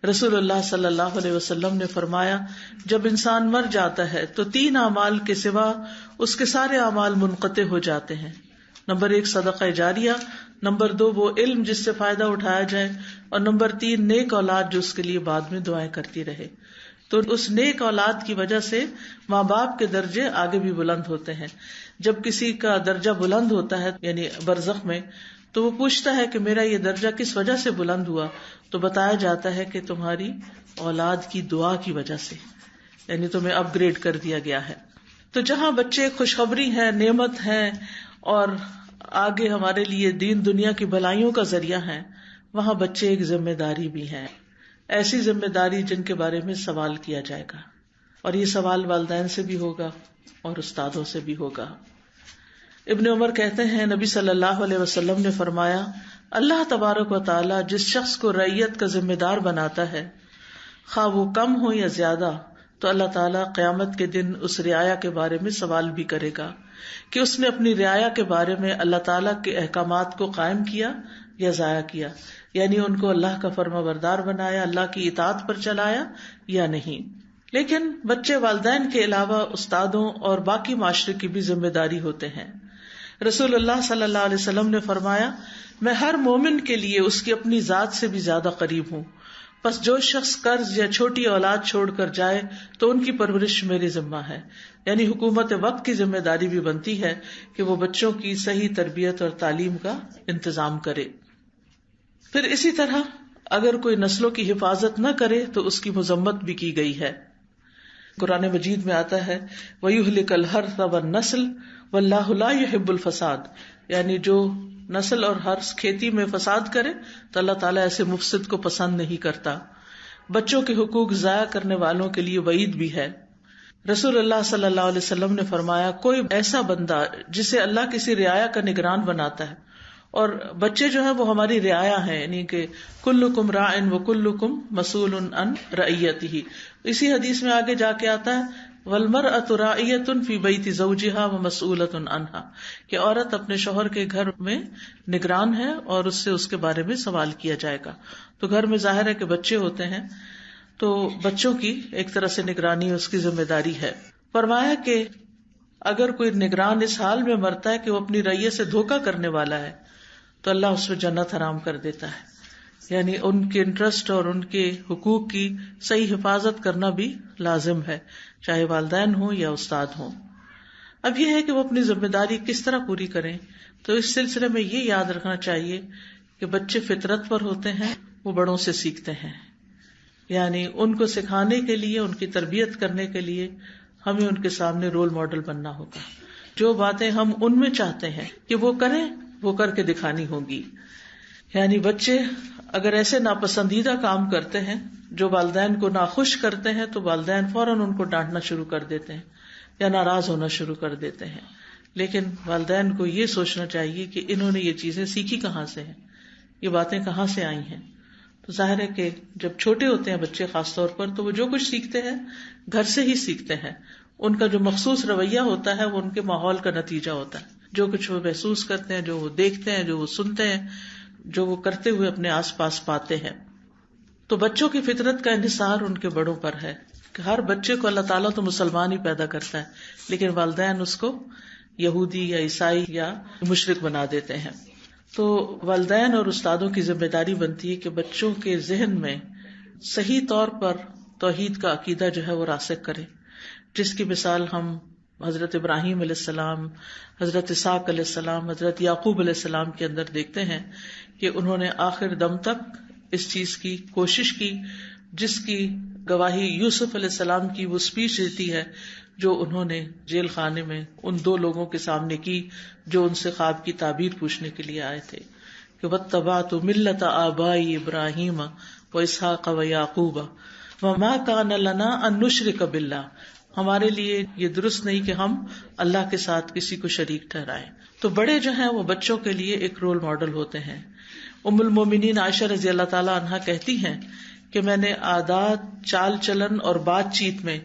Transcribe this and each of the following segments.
رسول اللہ صلی اللہ علیہ وسلم نے فرمایا، جب انسان مر جاتا ہے تو 3 اعمال کے سوا اس کے سارے اعمال منقطع ہو جاتے ہیں. نمبر 1 صدقہ جاریہ، نمبر 2 وہ علم جس سے فائدہ اٹھایا جائے، اور نمبر 3 نیک اولاد جو اس کے لیے بعد میں دعائیں کرتی رہے. تو اس نیک اولاد کی وجہ سے ماں باپ کے درجے آگے بھی بلند ہوتے ہیں. جب کسی کا درجہ بلند ہوتا ہے یعنی برزخ میں، تو وہ پوچھتا ہے کہ میرا یہ درجہ کس وجہ سے بلند ہوا، تو بتایا جاتا ہے کہ تمہاری اولاد کی دعا کی وجہ سے، یعنی تمہیں اپ گریڈ کر دیا گیا ہے. تو جہاں بچے خوشخبری ہیں، نعمت ہیں، اور آگے ہمارے لیے دین دنیا کی بھلائیوں کا ذریعہ ہیں، وہاں بچے ایک ذمہ داری بھی ہیں، ایسی ذمہ داری جن کے بارے میں سوال کیا جائے گا، اور یہ سوال والدین سے بھی ہوگا اور استادوں سے بھی ہوگا. ابن عمر کہتے ہیں نبی صلی اللہ علیہ وسلم نے فرمایا، اللہ تبارک و تعالی جس شخص کو رعیت کا ذمہ دار بناتا ہے، خواہ وہ کم ہو یا زیادہ، تو اللہ تعالیٰ قیامت کے دن اس رعایا کے بارے میں سوال بھی کرے گا کہ اس نے اپنی رعایا کے بارے میں اللہ تعالیٰ کے احکامات کو قائم کیا یا ضائع کیا، یعنی ان کو اللہ کا فرما بردار بنایا، اللہ کی اطاعت پر چلایا یا نہیں. لیکن بچے والدین کے علاوہ استادوں اور باقی معاشرے کی بھی ذمہ داری ہوتے ہیں. رسول اللہ صلی اللہ علیہ وسلم نے فرمایا، میں ہر مومن کے لیے اس کی اپنی ذات سے بھی زیادہ قریب ہوں، پس جو شخص قرض یا چھوٹی اولاد چھوڑ کر جائے تو ان کی پرورش میرے ذمہ ہے. یعنی حکومت وقت کی ذمہ داری بھی بنتی ہے کہ وہ بچوں کی صحیح تربیت اور تعلیم کا انتظام کرے. پھر اسی طرح اگر کوئی نسلوں کی حفاظت نہ کرے تو اس کی مذمت بھی کی گئی ہے. قرآن مجید میں آتا ہے وَيُهْلِكَ الْحَرْثَ وَالنَّسْلَ وَاللَّهُ لَا يُحِبُّ الْفَسَادَ، یعنی جو نسل اور حرث کھیتی میں فساد کرے تو اللہ تعالیٰ ایسے مفسد کو پسند نہیں کرتا. بچوں کے حقوق ضائع کرنے والوں کے لیے وعید بھی ہے. رسول اللہ صلی اللہ علیہ وسلم نے فرمایا، کوئی ایسا بندہ جسے اللہ کسی رعایا کا نگران بناتا ہے، اور بچے جو ہیں وہ ہماری رعایا ہیں، یعنی کہ کلکم راعٍ وکلکم مسئول عن رعیتہ. اسی حدیث میں آگے جا کے آتا ہے والمرأة راعیۃ فی بیت زوجہا ومسئولۃ عنہا، کہ عورت اپنے شوہر کے گھر میں نگران ہے اور اس سے اس کے بارے میں سوال کیا جائے گا. تو گھر میں ظاہر ہے کہ بچے ہوتے ہیں، تو بچوں کی ایک طرح سے نگرانی اس کی ذمہ داری ہے. فرمایا کہ اگر کوئی نگران اس حال میں مرتا ہے کہ وہ اپنی رعیت سے دھوکہ کرنے والا ہے تو اللہ اس پہ جنت حرام کر دیتا ہے. یعنی ان کے انٹرسٹ اور ان کے حقوق کی صحیح حفاظت کرنا بھی لازم ہے، چاہے والدین ہوں یا استاد ہوں. اب یہ ہے کہ وہ اپنی ذمہ داری کس طرح پوری کریں. تو اس سلسلے میں یہ یاد رکھنا چاہیے کہ بچے فطرت پر ہوتے ہیں، وہ بڑوں سے سیکھتے ہیں. یعنی ان کو سکھانے کے لیے، ان کی تربیت کرنے کے لیے ہمیں ان کے سامنے رول ماڈل بننا ہوگا. جو باتیں ہم ان میں چاہتے ہیں کہ وہ کریں، وہ کر کے دکھانی ہوگی. یعنی بچے اگر ایسے ناپسندیدہ کام کرتے ہیں جو والدین کو ناخوش کرتے ہیں تو والدین فوراً ان کو ڈانٹنا شروع کر دیتے ہیں یا ناراض ہونا شروع کر دیتے ہیں. لیکن والدین کو یہ سوچنا چاہیے کہ انہوں نے یہ چیزیں سیکھی کہاں سے ہیں، یہ باتیں کہاں سے آئی ہیں. تو ظاہر ہے کہ جب چھوٹے ہوتے ہیں بچے خاص طور پر، تو وہ جو کچھ سیکھتے ہیں گھر سے ہی سیکھتے ہیں. ان کا جو مخصوص رویہ ہوتا ہے وہ ان کے ماحول کا نتیجہ ہوتا ہے. جو کچھ وہ محسوس کرتے ہیں، جو وہ دیکھتے ہیں، جو وہ سنتے ہیں، جو وہ کرتے ہوئے اپنے آس پاس پاتے ہیں. تو بچوں کی فطرت کا انحصار ان کے بڑوں پر ہے کہ ہر بچے کو اللہ تعالیٰ تو مسلمان ہی پیدا کرتا ہے، لیکن والدین اس کو یہودی یا عیسائی یا مشرک بنا دیتے ہیں. تو والدین اور استادوں کی ذمہ داری بنتی ہے کہ بچوں کے ذہن میں صحیح طور پر توحید کا عقیدہ جو ہے وہ راسخ کرے، جس کی مثال ہم حضرت ابراہیم علیہ السلام، حضرت اسحاق علیہ السلام، حضرت یعقوب علیہ السلام کے اندر دیکھتے ہیں کہ انہوں نے آخر دم تک اس چیز کی کوشش کی جس کی گواہی یوسف علیہ السلام کی وہ اسپیچ دیتی ہے جو انہوں نے جیل خانے میں ان 2 لوگوں کے سامنے کی جو ان سے خواب کی تعبیر پوچھنے کے لیے آئے تھے کہ واتبعت ملت آبائی ابراہیم واسحاق ویعقوب وما کان لنا ان نشرک باللہ. ہمارے لیے یہ درست نہیں کہ ہم اللہ کے ساتھ کسی کو شریک ٹھہرائیں. تو بڑے جو ہیں وہ بچوں کے لیے ایک رول ماڈل ہوتے ہیں. ام المومنین عائشہ رضی اللہ تعالی عنہا کہتی ہیں کہ میں نے عادات، چال چلن اور بات چیت میں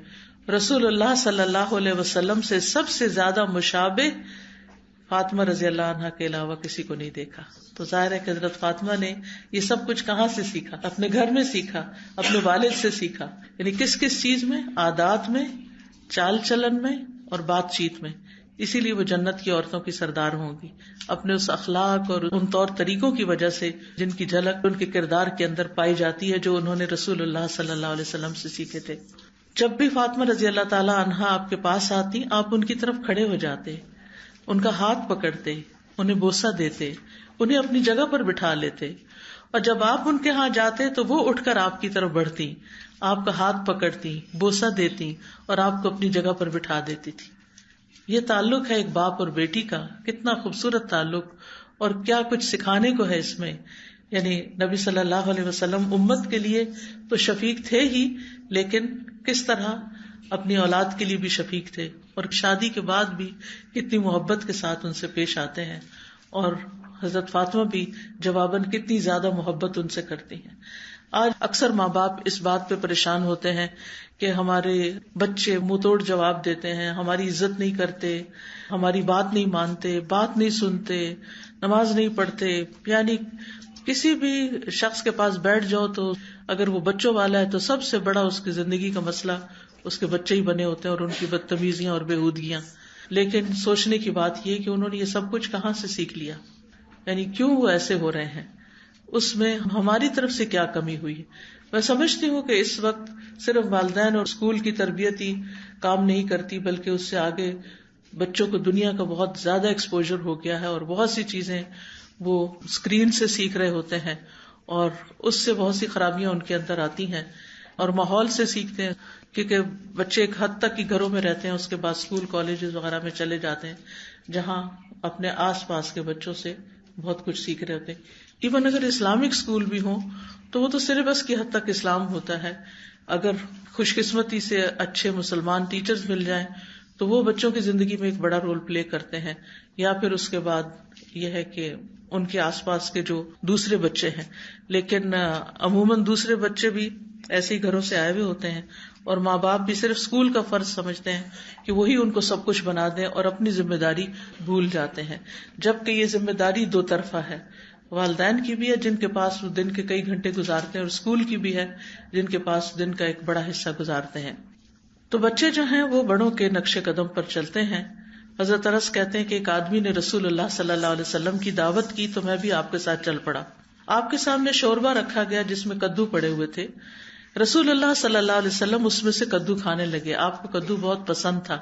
رسول اللہ صلی اللہ علیہ وسلم سے سب سے زیادہ مشابہ فاطمہ رضی اللہ عنہا کے علاوہ کسی کو نہیں دیکھا. تو ظاہر ہے کہ حضرت فاطمہ نے یہ سب کچھ کہاں سے سیکھا؟ اپنے گھر میں سیکھا، اپنے والد سے سیکھا. یعنی کس کس چیز میں؟ عادات میں، چال چلن میں اور بات چیت میں. اسی لیے وہ جنت کی عورتوں کی سردار ہوں گی، اپنے اس اخلاق اور ان طور طریقوں کی وجہ سے جن کی جھلک ان کے کردار کے اندر پائی جاتی ہے، جو انہوں نے رسول اللہ صلی اللہ علیہ وسلم سے سیکھے تھے. جب بھی فاطمہ رضی اللہ تعالی عنہا آپ کے پاس آتی، آپ ان کی طرف کھڑے ہو جاتے، ان کا ہاتھ پکڑتے، انہیں بوسہ دیتے، انہیں اپنی جگہ پر بٹھا لیتے. اور جب آپ ان کے ہاں جاتے تو وہ اٹھ کر آپ کی طرف بڑھتی، آپ کا ہاتھ پکڑتی، بوسہ دیتی اور آپ کو اپنی جگہ پر بٹھا دیتی تھی. یہ تعلق ہے ایک باپ اور بیٹی کا، کتنا خوبصورت تعلق، اور کیا کچھ سکھانے کو ہے اس میں. یعنی نبی صلی اللہ علیہ وسلم امت کے لیے تو شفیق تھے ہی، لیکن کس طرح اپنی اولاد کے لیے بھی شفیق تھے، اور شادی کے بعد بھی کتنی محبت کے ساتھ ان سے پیش آتے ہیں. اور حضرت فاطمہ بھی جواباً کتنی زیادہ محبت ان سے کرتی ہیں. آج اکثر ماں باپ اس بات پہ پریشان ہوتے ہیں کہ ہمارے بچے منہ توڑ جواب دیتے ہیں، ہماری عزت نہیں کرتے، ہماری بات نہیں مانتے، بات نہیں سنتے، نماز نہیں پڑھتے. یعنی کسی بھی شخص کے پاس بیٹھ جاؤ تو اگر وہ بچوں والا ہے تو سب سے بڑا اس کی زندگی کا مسئلہ اس کے بچے ہی بنے ہوتے ہیں اور ان کی بدتمیزیاں اور بےہودگیاں. لیکن سوچنے کی بات یہ کہ انہوں نے یہ سب کچھ کہاں سے سیکھ لیا، یعنی کیوں وہ ایسے ہو رہے ہیں، اس میں ہماری طرف سے کیا کمی ہوئی ہے. میں سمجھتی ہوں کہ اس وقت صرف والدین اور اسکول کی تربیت ہی کام نہیں کرتی، بلکہ اس سے آگے بچوں کو دنیا کا بہت زیادہ ایکسپوجر ہو گیا ہے، اور بہت سی چیزیں وہ اسکرین سے سیکھ رہے ہوتے ہیں، اور اس سے بہت سی خرابیاں ان کے اندر آتی ہیں. اور ماحول سے سیکھتے ہیں، کیونکہ بچے ایک حد تک ہی گھروں میں رہتے ہیں، اس کے بعد اسکول کالجز وغیرہ میں چلے جاتے ہیں جہاں اپنے آس پاس کے بچوں سے بہت کچھ سیکھ رہے ہوتے ہیں. ایون اگر اسلامک اسکول بھی ہوں تو وہ تو سلیبس کی حد تک اسلام ہوتا ہے. اگر خوش قسمتی سے اچھے مسلمان ٹیچرز مل جائیں تو وہ بچوں کی زندگی میں ایک بڑا رول پلے کرتے ہیں. یا پھر اس کے بعد یہ ہے کہ ان کے آس پاس کے جو دوسرے بچے ہیں، لیکن عموماً دوسرے بچے بھی ایسے ہی گھروں سے آئے ہوئے ہوتے ہیں، اور ماں باپ بھی صرف اسکول کا فرض سمجھتے ہیں کہ وہی ان کو سب کچھ بنا دیں اور اپنی ذمہ داری بھول جاتے ہیں. جبکہ یہ ذمہ داری دو طرفہ ہے، والدین کی بھی ہے جن کے پاس وہ دن کے کئی گھنٹے گزارتے ہیں، اور اسکول کی بھی ہے جن کے پاس دن کا ایک بڑا حصہ گزارتے ہیں. تو بچے جو ہیں وہ بڑوں کے نقش قدم پر چلتے ہیں. حضرت انس کہتے ہیں کہ ایک آدمی نے رسول اللہ صلی اللہ علیہ وسلم کی دعوت کی تو میں بھی آپ کے ساتھ چل پڑا. آپ کے سامنے شوربہ رکھا گیا جس میں کدو پڑے ہوئے تھے. رسول اللہ صلی اللہ علیہ وسلم اس میں سے کدو کھانے لگے. آپ کو کدو بہت پسند تھا.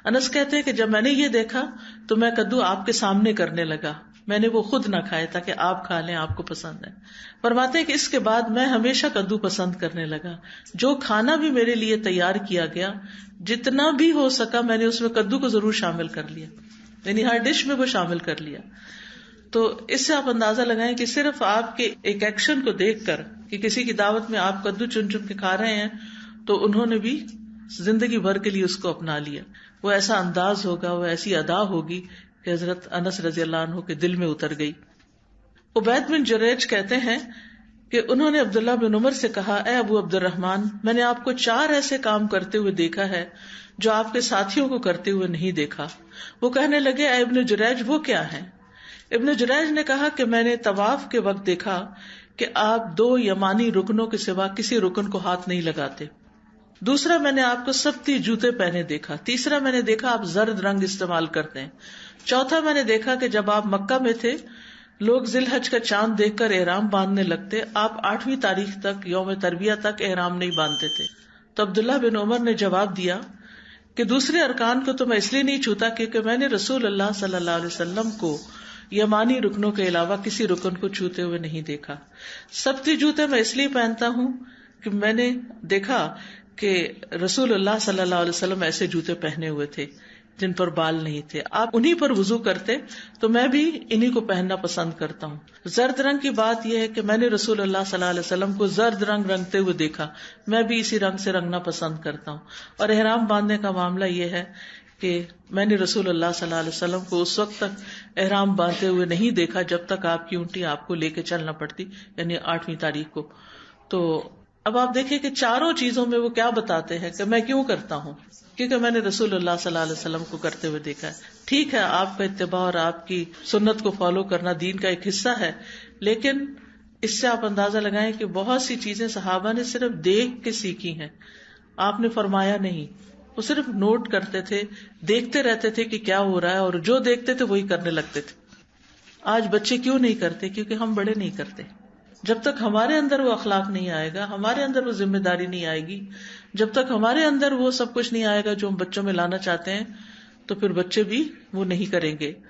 انس کہتے ہیں کہ جب میں نے یہ دیکھا تو میں کدو آپ کے سامنے کرنے لگا، میں نے وہ خود نہ کھائے تاکہ آپ کھا لیں، آپ کو پسند ہے. فرماتے ہیں کہ اس کے بعد میں ہمیشہ کدو پسند کرنے لگا. جو کھانا بھی میرے لیے تیار کیا گیا، جتنا بھی ہو سکا میں نے اس میں کدو کو ضرور شامل کر لیا، یعنی ہر ڈش میں وہ شامل کر لیا. تو اس سے آپ اندازہ لگائیں کہ صرف آپ کے ایک ایکشن کو دیکھ کر کہ کسی کی دعوت میں آپ کدو چن چن کے کھا رہے ہیں تو انہوں نے بھی زندگی بھر کے لیے اس کو اپنا لیا. وہ ایسا انداز ہوگا، وہ ایسی ادا ہوگی کہ حضرت انس رضی اللہ عنہ کے دل میں اتر گئی. عبید بن جریج کہتے ہیں کہ انہوں نے عبداللہ بن عمر سے کہا، اے ابو عبد الرحمن، میں نے آپ کو 4 ایسے کام کرتے ہوئے دیکھا ہے جو آپ کے ساتھیوں کو کرتے ہوئے نہیں دیکھا. وہ کہنے لگے، اے ابن جریج وہ کیا ہیں؟ ابن جریج نے کہا کہ میں نے طواف کے وقت دیکھا کہ آپ 2 یمانی رکنوں کے سوا کسی رکن کو ہاتھ نہیں لگاتے. دوسرا، میں نے آپ کو سبتی جوتے پہنے دیکھا. تیسرا، میں نے دیکھا آپ زرد رنگ استعمال کرتے ہیں. چوتھا، میں نے دیکھا کہ جب آپ مکہ میں تھے لوگ ذی الحج کا چاند دیکھ کر احرام باندھنے لگتے، آپ 8ویں تاریخ تک یوم تربیہ تک احرام نہیں باندھتے تھے. تو عبداللہ بن عمر نے جواب دیا کہ دوسرے ارکان کو تو میں اس لیے نہیں چھوتا کیونکہ میں نے رسول اللہ صلی اللہ علیہ وسلم کو یمانی رکنوں کے علاوہ کسی رکن کو چھوتے ہوئے نہیں دیکھا. سبتی جوتے میں اس لیے پہنتا ہوں کہ میں نے دیکھا کہ رسول اللہ صلی اللہ علیہ وسلم ایسے جوتے پہنے ہوئے تھے جن پر بال نہیں تھے، آپ انہی پر وضو کرتے تو میں بھی انہی کو پہننا پسند کرتا ہوں. زرد رنگ کی بات یہ ہے کہ میں نے رسول اللہ صلی اللہ علیہ وسلم کو زرد رنگ رنگتے ہوئے دیکھا، میں بھی اسی رنگ سے رنگنا پسند کرتا ہوں. اور احرام باندھنے کا معاملہ یہ ہے کہ میں نے رسول اللہ صلی اللہ علیہ وسلم کو اس وقت تک احرام باندھتے ہوئے نہیں دیکھا جب تک آپ کی اونٹی آپ کو لے کے چلنا پڑتی، یعنی 8ویں تاریخ کو. تو اب آپ دیکھیں کہ چاروں چیزوں میں وہ کیا بتاتے ہیں کہ میں کیوں کرتا ہوں، کیونکہ میں نے رسول اللہ صلی اللہ علیہ وسلم کو کرتے ہوئے دیکھا ہے. ٹھیک ہے آپ کا اتباع اور آپ کی سنت کو فالو کرنا دین کا ایک حصہ ہے، لیکن اس سے آپ اندازہ لگائیں کہ بہت سی چیزیں صحابہ نے صرف دیکھ کے سیکھی ہیں، آپ نے فرمایا نہیں. وہ صرف نوٹ کرتے تھے، دیکھتے رہتے تھے کہ کیا ہو رہا ہے، اور جو دیکھتے تھے وہی کرنے لگتے تھے. آج بچے کیوں نہیں کرتے؟ کیونکہ ہم بڑے نہیں کرتے. جب تک ہمارے اندر وہ اخلاق نہیں آئے گا، ہمارے اندر وہ ذمہ داری نہیں آئے گی، جب تک ہمارے اندر وہ سب کچھ نہیں آئے گا جو ہم بچوں میں لانا چاہتے ہیں، تو پھر بچے بھی وہ نہیں کریں گے.